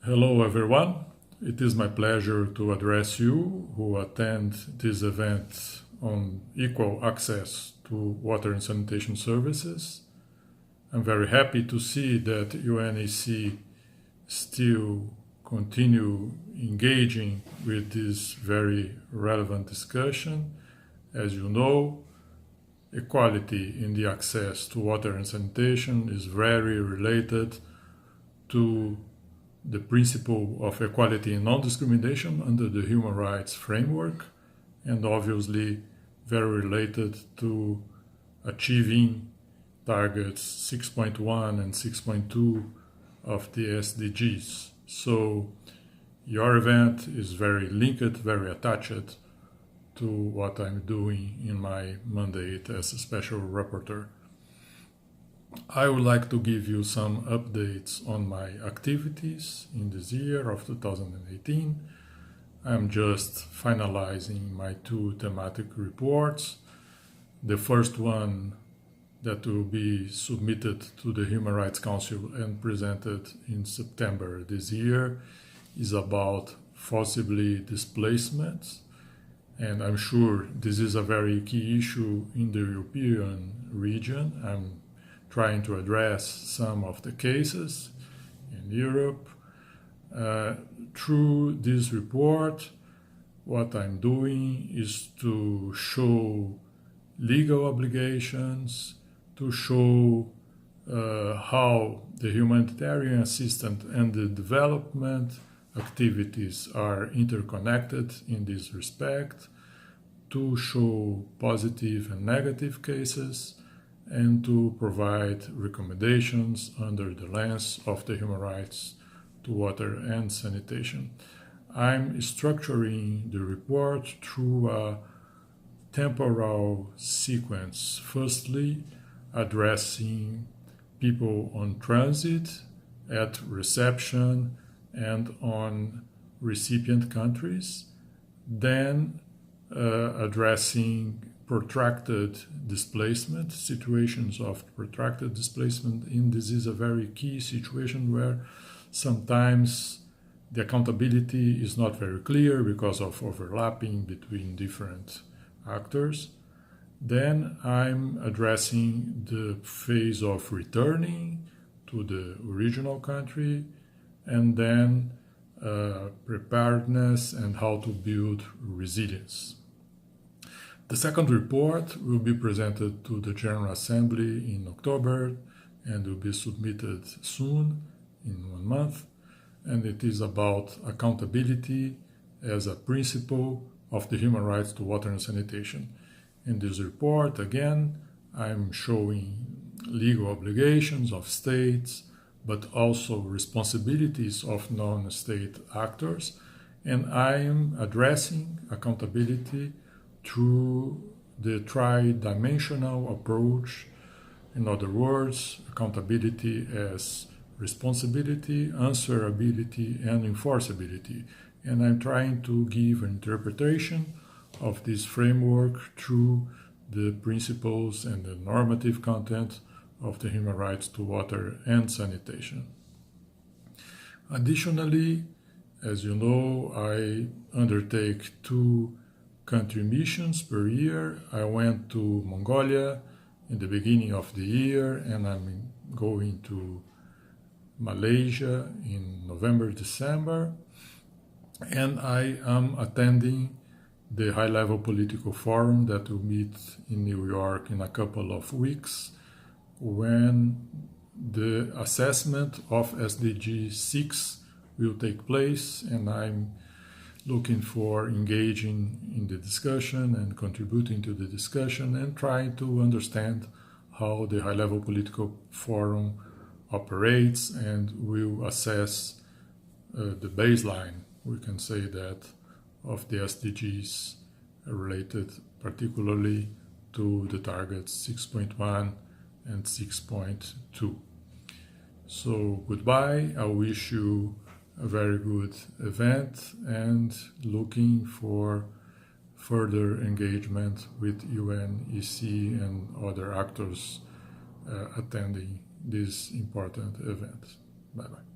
Hello everyone, it is my pleasure to address you who attend this event on equal access to water and sanitation services. I'm very happy to see that UNECE still continue engaging with this very relevant discussion. As you know, equality in the access to water and sanitation is very related to the principle of equality and non-discrimination under the human rights framework, and obviously very related to achieving targets 6.1 and 6.2 of the SDGs. So your event is very linked, very attached to what I'm doing in my mandate as a special rapporteur. I would like to give you some updates on my activities in this year of 2018. I'm just finalizing my two thematic reports. The first one that will be submitted to the Human Rights Council and presented in September this year is about forcibly displacements. And I'm sure this is a very key issue in the European region. I'm trying to address some of the cases in Europe. Through this report, what I'm doing is to show legal obligations, to show how the humanitarian assistance and the development activities are interconnected in this respect, to show positive and negative cases, and to provide recommendations under the lens of the human rights to water and sanitation. I'm structuring the report through a temporal sequence. Firstly, addressing people on transit, at reception, and on recipient countries. Then addressing protracted displacement, situations of protracted displacement. And this is a very key situation where sometimes the accountability is not very clear because of overlapping between different actors. Then I'm addressing the phase of returning to the original country, and then preparedness and how to build resilience. The second report will be presented to the General Assembly in October and will be submitted soon, in 1 month. And it is about accountability as a principle of the human rights to water and sanitation. In this report, again, I'm showing legal obligations of states, but also responsibilities of non-state actors. And I am addressing accountability through the tri-dimensional approach. In other words, accountability as responsibility, answerability, and enforceability. And I'm trying to give an interpretation of this framework through the principles and the normative content of the human rights to water and sanitation. Additionally, as you know, I undertake 2 country missions per year. I went to Mongolia in the beginning of the year, and I'm going to Malaysia in November, December, and I am attending the high-level political forum that will meet in New York in a couple of weeks, when the assessment of SDG 6 will take place, and I'm looking for engaging in the discussion and contributing to the discussion and trying to understand how the high-level political forum operates and will assess the baseline, we can say that, of the SDGs related particularly to the targets 6.1 and 6.2. So goodbye, I wish you a very good event and looking for further engagement with UNECE and other actors attending this important event. Bye-bye.